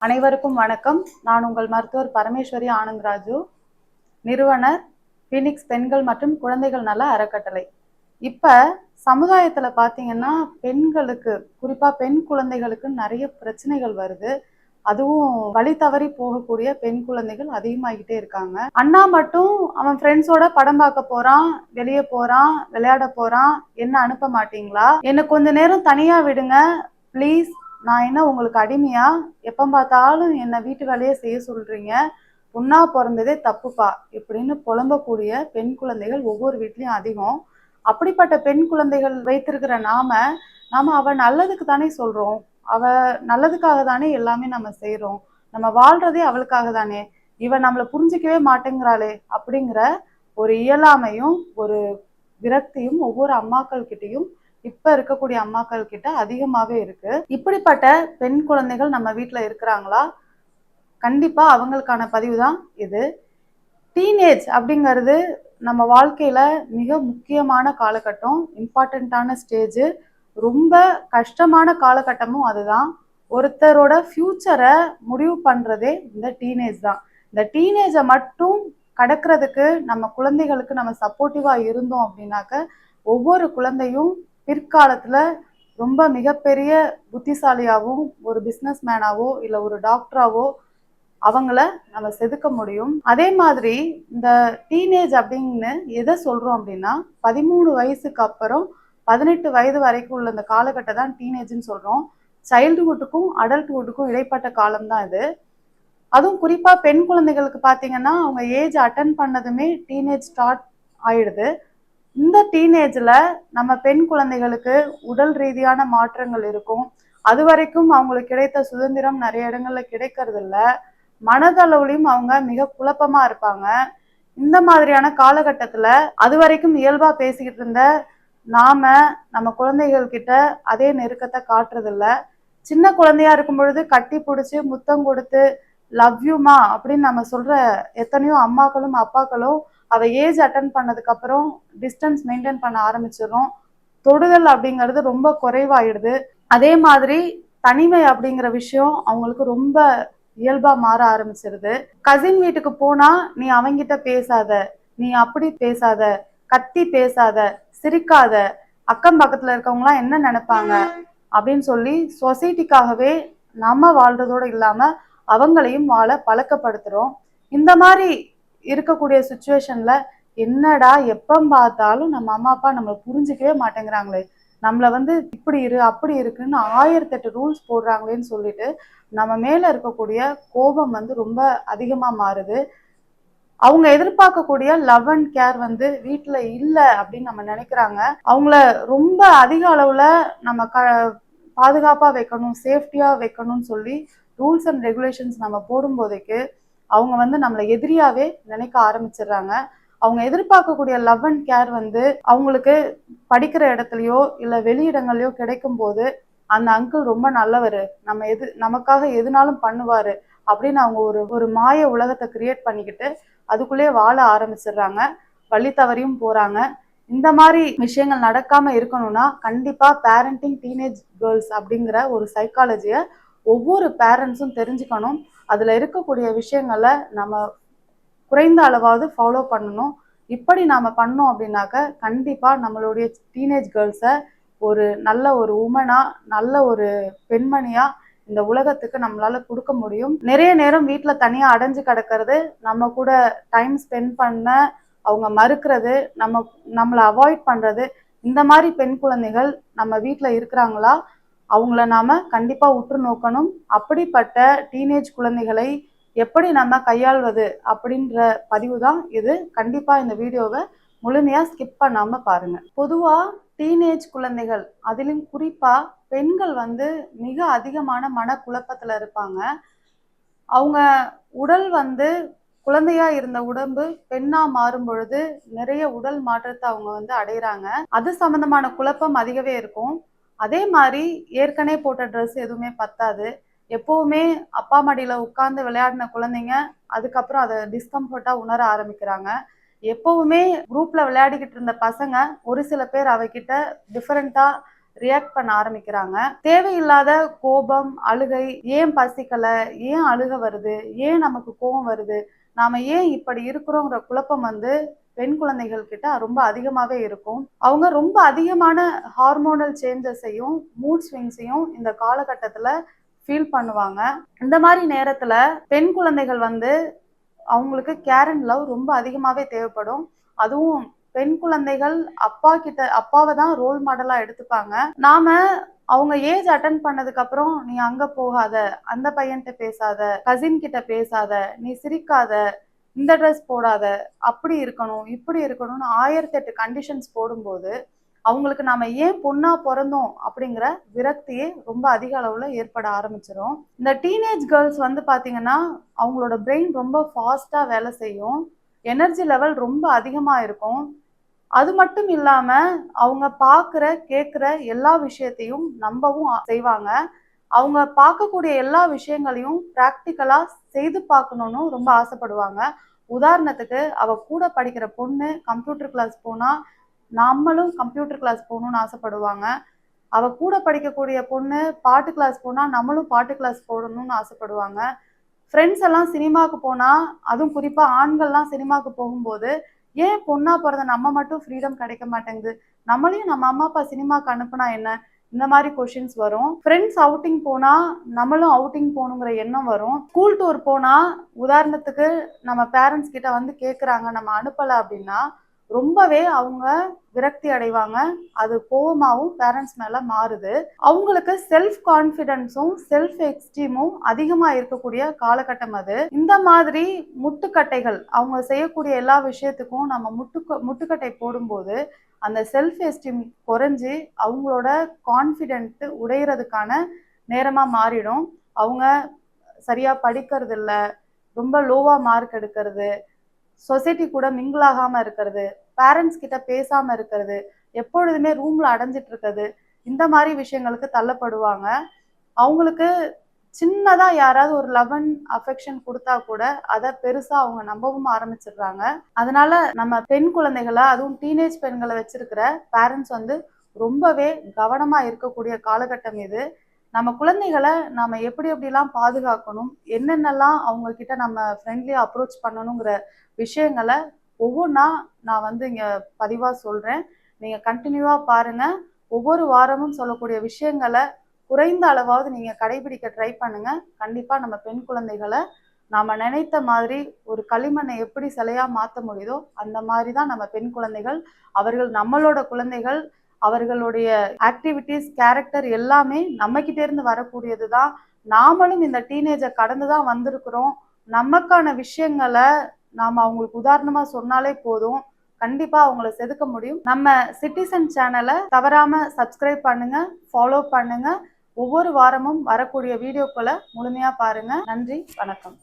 அனைவருக்கும் வணக்கம். நான் உங்கள் மருத்துவர் பரமேஸ்வரி ஆனந்த்ராஜு, நிறுவனர் பீனிக்ஸ் பெண்கள் மற்றும் குழந்தைகள் நல அறக்கட்டளை. இப்ப சமுதாயத்துல பாத்தீங்கன்னா பெண்களுக்கு, குறிப்பா பெண் குழந்தைகளுக்கு நிறைய பிரச்சனைகள் வருது. அதுவும் வழி தவறி போகக்கூடிய பெண் குழந்தைகள் அதிகமாகிட்டே இருக்காங்க. அண்ணா மட்டும் அவன் ஃப்ரெண்ட்ஸோட படம் பார்க்க போறான், வெளியே போறான், விளையாட போறான், என்ன அனுப்ப மாட்டீங்களா, என்ன கொஞ்ச நேரம் தனியா விடுங்க ப்ளீஸ், நான் என்ன உங்களுக்கு அடிமையா, எப்ப பார்த்தாலும் என்ன வீட்டு வேலையை செய்ய சொல்றீங்க, பொண்ணா பிறந்ததே தப்புப்பா இப்படின்னு புலம்பக்கூடிய பெண் குழந்தைகள் ஒவ்வொரு வீட்லயும் அதிகம். அப்படிப்பட்ட பெண் குழந்தைகள் வைத்திருக்கிற நாம அவ நல்லதுக்கு தானே சொல்றோம், அவ நல்லதுக்காக தானே எல்லாமே நம்ம செய்யறோம், நம்ம வாழ்றதே அவளுக்காக தானே, இவ நம்மளை புரிஞ்சிக்கவே மாட்டேங்கிறாளே அப்படிங்கிற ஒரு இயலாமையும் ஒரு விரக்தியும் ஒவ்வொரு அம்மாக்கள் கிட்டையும் இப்ப இருக்கக்கூடிய அம்மாக்கள் கிட்ட அதிகமாவே இருக்கு. இப்படிப்பட்ட பெண் குழந்தைகள் நம்ம வீட்டுல இருக்கிறாங்களா? கண்டிப்பா அவங்களுக்கான பதிவு தான் இது. டீனேஜ் அப்படிங்கிறது நம்ம வாழ்க்கையில மிக முக்கியமான காலகட்டம், இம்பார்ட்டண்ட்டான ஸ்டேஜ், ரொம்ப கஷ்டமான காலகட்டமும் அதுதான். ஒருத்தரோட ஃபியூச்சரை முடிவு பண்றதே இந்த டீனேஜ் தான். இந்த டீனேஜை மட்டும் கடக்கிறதுக்கு நம்ம குழந்தைகளுக்கு நம்ம சப்போர்ட்டிவா இருந்தோம் அப்படின்னாக்க ஒவ்வொரு குழந்தையும் பிற்காலத்துல ரொம்ப மிகப்பெரிய புத்திசாலியாகவும் ஒரு பிஸ்னஸ் மேனாவோ இல்லை ஒரு டாக்டராவோ அவங்கள நம்ம செதுக்க முடியும். அதே மாதிரி இந்த டீனேஜ் அப்படின்னு எதை சொல்றோம் அப்படின்னா 13 வயசுக்கு அப்புறம் 18 வயது வரைக்கும் உள்ள இந்த காலகட்டம் தான் டீனேஜ்னு சொல்றோம். சைல்டுஹுட்டுக்கும் அடல்ட்ஹுட்டுக்கும் இடைப்பட்ட காலம் தான் இது. அதுவும் குறிப்பா பெண் குழந்தைகளுக்கு பார்த்தீங்கன்னா அவங்க ஏஜ் அட்டன் பண்ணதுமே டீனேஜ் ஸ்டார்ட் ஆயிடுது. இந்த டீனேஜ்ல நம்ம பெண் குழந்தைகளுக்கு உடல் ரீதியான மாற்றங்கள் இருக்கும். அது வரைக்கும் அவங்களுக்கு கிடைத்த சுதந்திரம் நிறைய இடங்கள்ல கிடைக்கிறது இல்லை. மனதளவுலையும் அவங்க மிக குழப்பமா இருப்பாங்க. இந்த மாதிரியான காலகட்டத்துல அது வரைக்கும் இயல்பா பேசிக்கிட்டு இருந்த நம்ம குழந்தைகள் கிட்ட அதே நெருக்கத்தை காட்டுறது இல்ல. சின்ன குழந்தையா இருக்கும் பொழுது கட்டி பிடிச்சி முத்தம் கொடுத்து லவ் யூமா அப்படின்னு நம்ம சொல்ற எத்தனையோ அம்மாக்களும் அப்பாக்களும் அவ ஏஜ் அட்டன் பண்ணதுக்கு அப்புறம் டிஸ்டன்ஸ் மெயின்டைன் பண்ண ஆரம்பிச்சிடும். தொடுதல் அப்படிங்கிறது ரொம்ப குறைவாயிடுது. அதே மாதிரி தனிமை அப்படிங்கிற விஷயம் அவங்களுக்கு ரொம்ப இயல்பா மாற ஆரம்பிச்சிருது. கசின் வீட்டுக்கு போனா நீ அவங்கிட்ட பேசாத, நீ அப்படி பேசாத, கத்தி பேசாத, சிரிக்காத, அக்கம் பக்கத்துல இருக்கவங்களாம் என்ன நினைப்பாங்க அப்படின்னு சொல்லி சொசைட்டிக்காகவே நம்ம வாழ்றதோடு இல்லாம அவங்களையும் வாழ பழக்கப்படுத்துறோம். இந்த மாதிரி இருக்கக்கூடிய சுச்சுவேஷன்ல என்னடா எப்ப பார்த்தாலும் நம்ம அம்மா அப்பா நம்மளை புரிஞ்சிக்கவே மாட்டேங்கிறாங்களே, நம்மளை இப்படி இரு அப்படி இருக்குன்னு 1008 ரூல்ஸ் போடுறாங்களேன்னு சொல்லிட்டு நம்ம மேல இருக்கக்கூடிய கோபம் ரொம்ப அதிகமா மாறுது. அவங்க எதிர்பார்க்கக்கூடிய லவ் அண்ட் கேர் வீட்டுல இல்ல அப்படின்னு நம்ம நினைக்கிறாங்க. அவங்கள ரொம்ப அதிக அளவுல நம்ம பாதுகாப்பா வைக்கணும், சேஃப்டியா வைக்கணும்னு சொல்லி ரூல்ஸ் அண்ட் ரெகுலேஷன்ஸ் நம்ம போடும்போதைக்கு அவங்க நம்மளை எதிரியாவே நினைக்க ஆரம்பிச்சிடுறாங்க. அவங்க எதிர்பார்க்கக்கூடிய லவ் அண்ட் கேர் அவங்களுக்கு படிக்கிற இடத்துலயோ இல்லை வெளியிடங்கள்லயோ கிடைக்கும் போது அந்த அங்கிள் ரொம்ப நல்லவர், நமக்காக எதுனாலும் பண்ணுவாரு அப்படின்னு அவங்க ஒரு மாய உலகத்தை கிரியேட் பண்ணிக்கிட்டு அதுக்குள்ளேயே வாழ ஆரம்பிச்சிடுறாங்க. வழி தவறியும் போறாங்க. இந்த மாதிரி விஷயங்கள் நடக்காம இருக்கணும்னா கண்டிப்பா பேரண்டிங் டீனேஜ் கேர்ள்ஸ் அப்படிங்கிற ஒரு சைக்காலஜியை ஒவ்வொரு பேரண்ட்ஸும் தெரிஞ்சுக்கணும். அதுல இருக்கக்கூடிய விஷயங்களை நம்ம குறைந்த அளவாவது ஃபாலோ பண்ணணும். இப்படி நாம பண்ணோம் அப்படின்னாக்க கண்டிப்பா நம்மளுடைய டீனேஜ் கேர்ள்ஸை ஒரு நல்ல ஒரு உமனா, நல்ல ஒரு பெண்மணியா இந்த உலகத்துக்கு நம்மளால கொடுக்க முடியும். நிறைய நேரம் வீட்டுல தனியா அடைஞ்சு கிடக்கிறது, நம்ம கூட டைம் ஸ்பெண்ட் பண்ண அவங்க மறுக்கிறது, நம்மளை அவாய்ட் பண்றது, இந்த மாதிரி பெண் குழந்தைகள் நம்ம வீட்டுல இருக்கிறாங்களா, அவங்கள நாம கண்டிப்பா உற்று நோக்கணும். அப்படிப்பட்ட டீனேஜ் குழந்தைகளை எப்படி நம்ம கையாள்வது அப்படின்ற பதிவு தான் இது. கண்டிப்பா இந்த வீடியோவை முழுமையா ஸ்கிப் பண்ணாம பாருங்க. பொதுவா டீனேஜ் குழந்தைகள், அதிலும் குறிப்பா பெண்கள் மிக அதிகமான மனக்குழப்பத்துல இருப்பாங்க. அவங்க உடல் குழந்தையா இருந்த உடம்பு பெண்ணா மாறும் பொழுது நிறைய உடல் மாற்றத்தை அவங்க அடையிறாங்க. அது சம்பந்தமான குழப்பம் அதிகவே இருக்கும். அதே மாதிரி ஏற்கனவே போட்ட ட்ரெஸ் எதுவுமே பத்தாது. எப்பவுமே அப்பா மடியில உட்கார்ந்து விளையாடின குழந்தைங்க அதுக்கப்புறம் அதை டிஸ்கம்ஃபர்ட்டா உணர ஆரம்பிக்கிறாங்க. எப்பவுமே குரூப்ல விளையாடிக்கிட்டு இருந்த பசங்க ஒரு சில பேர் அவகிட்ட டிஃபரெண்டா ரியாக்ட் பண்ண ஆரம்பிக்கிறாங்க. தேவையில்லாத கோபம், அழுகை, ஏன் பசிக்கல, ஏன் அழுக வருது, ஏன் நமக்கு கோவம் வருது, நாம ஏன் இப்படி இருக்கிறோங்கிற குழப்பம் வந்து பெண் குழந்தைகள் கிட்ட ரொம்ப அதிகமாவே இருக்கும். அவங்க ரொம்ப அதிகமான ஹார்மோனல் சேஞ்சஸையும் மூட் ஸ்விங்ஸையும் இந்த காலகட்டத்துல ஃபீல் பண்ணுவாங்க. இந்த மாதிரி நேரத்துல பெண் குழந்தைகள் வந்து அவங்களுக்கு கேர் அண்ட் லவ் ரொம்ப அதிகமாவே தேவைப்படும். அதுவும் பெண் குழந்தைகள் அப்பாவை தான் ரோல் மாடலா எடுத்துப்பாங்க. நாம அவங்க ஏஜ் அட்டன் பண்ணதுக்கு அப்புறம் நீ அங்க போகாத, அந்த பையன்கிட்ட பேசாத, கசின் கிட்ட பேசாத, நீ சிரிக்காத, இந்த ட்ரெஸ் போடாத, அப்படி இருக்கணும், இப்படி இருக்கணும்னு 1008 கண்டிஷன்ஸ் போடும்போது அவங்களுக்கு நாம ஏன் பொண்ணா பிறந்தோம் அப்படிங்கிற விரக்தியே ரொம்ப அதிக அளவுல ஏற்பட ஆரம்பிச்சிடும். இந்த டீனேஜ் கேர்ள்ஸ் வந்து பாத்தீங்கன்னா அவங்களோட பிரெயின் ரொம்ப ஃபாஸ்டா வேலை செய்யும். எனர்ஜி லெவல் ரொம்ப அதிகமா இருக்கும். அது மட்டும் இல்லாம அவங்க பார்க்குற, கேட்குற எல்லா விஷயத்தையும் நம்பவும் செய்வாங்க. அவங்க பார்க்கக்கூடிய எல்லா விஷயங்களையும் பிராக்டிக்கலா செய்து பார்க்கணும்னு ரொம்ப ஆசைப்படுவாங்க. உதாரணத்துக்கு அவ கூட படிக்கிற பொண்ணு கம்ப்யூட்டர் கிளாஸ் போனா நம்மளும் கம்ப்யூட்டர் கிளாஸ் போகணும்னு ஆசைப்படுவாங்க. அவ கூட படிக்கக்கூடிய பொண்ணு பாட்டு கிளாஸ் போனா நம்மளும் பாட்டு கிளாஸ் போடணும்னு ஆசைப்படுவாங்க. ஃப்ரெண்ட்ஸ் எல்லாம் சினிமாவுக்கு போனா, அதுவும் குறிப்பா ஆண்கள்லாம் சினிமாவுக்கு போகும்போது ஏன் பொண்ணா பிறந்த நம்ம மட்டும் ஃப்ரீடம் கிடைக்க மாட்டேங்குது, நம்மளையும் நம்ம அம்மா அப்பா சினிமாவுக்கு அனுப்புனா என்ன, இந்த மாதிரி கொஷின்ஸ் வரும். ஃப்ரெண்ட்ஸ் அவுட்டிங் போனா நம்மளும் அவுட்டிங் போகணுங்கிற எண்ணம் வரும். ஸ்கூல் டூர் போனா உதாரணத்துக்கு நம்ம பேரண்ட்ஸ் கிட்ட வந்து கேட்குறாங்க, நம்ம அனுப்பலை அப்படின்னா ரொம்பவே அவங்க விரக்தி அடைவாங்க. அது கோவமாவும் பேரண்ட்ஸ் மேல மாறுது. அவங்களுக்கு செல்ஃப் கான்ஃபிடன்ஸும் செல்ஃப் எஸ்டீமும் அதிகமா இருக்கக்கூடிய காலகட்டம் அது. இந்த மாதிரி முட்டுக்கட்டைகள் அவங்க செய்யக்கூடிய எல்லா விஷயத்துக்கும் நம்ம முட்டுக்கட்டை போடும்போது அந்த செல்ஃப் எஸ்டீம் குறைஞ்சி அவங்களோட கான்ஃபிடென்ட் உடையறதுக்கான நேரமா மாறிடும். அவங்க சரியா படிக்கிறது இல்ல, ரொம்ப லோவா மார்க் எடுக்கிறது, சொசைட்டி கூட மிங்கிள் ஆகாம இருக்கிறது, பேரண்ட்ஸ் கிட்ட பேசாம இருக்கிறது, எப்பொழுதுமே ரூம்ல அடைஞ்சிட்டு இருக்கிறது, இந்த மாதிரி விஷயங்களுக்கு தள்ளப்படுவாங்க. அவங்களுக்கு சின்னதா யாராவது ஒரு லவ் அண்ட் அஃபெக்ஷன் கொடுத்தா கூட அதை பெருசா அவங்க நம்பவும் ஆரம்பிச்சிடுறாங்க. அதனால நம்ம பெண் குழந்தைகளை, அதுவும் டீனேஜ் பெண்களை வச்சிருக்கிற பேரண்ட்ஸ் வந்து ரொம்பவே கவனமா இருக்கக்கூடிய காலகட்டம் இது. நம்ம குழந்தைகளை நாம எப்படி எப்படிலாம் பாதுகாக்கணும், என்னென்னலாம் அவங்க கிட்ட நம்ம ஃப்ரெண்ட்லியா அப்ரோச் பண்ணணுங்கிற விஷயங்களை ஒவ்வொன்றா நான் வந்து இங்க பதிவா சொல்றேன். நீங்க கண்டினியூவா பாருங்க. ஒவ்வொரு வாரமும் சொல்லக்கூடிய விஷயங்களை குறைந்த அளவாவது நீங்க கடைபிடிக்க ட்ரை பண்ணுங்க. கண்டிப்பா நம்ம பெண் குழந்தைகளை நாம நினைத்த மாதிரி ஒரு களிமண்ணை எப்படி சிலையா மாற்ற முடியுதோ அந்த மாதிரி தான் நம்ம பெண் குழந்தைகள். அவர்கள் நம்மளோட குழந்தைகள். அவர்களுடைய ஆக்டிவிட்டிஸ், கேரக்டர் எல்லாமே நம்ம கிட்ட இருந்து வரக்கூடியது தான். நாமளும் இந்த டீனேஜை கடந்து தான் வந்திருக்கிறோம். நமக்கான விஷயங்களை நாம அவங்களுக்கு உதாரணமா சொன்னாலே போதும், கண்டிப்பா அவங்கள செதுக்க முடியும். நம்ம சிட்டிசன் சேனலை தவறாம சப்ஸ்கிரைப் பண்ணுங்க, ஃபாலோ பண்ணுங்க. ஒவ்வொரு வாரமும் வரக்கூடிய வீடியோக்களை முழுமையா பாருங்க. நன்றி, வணக்கம்.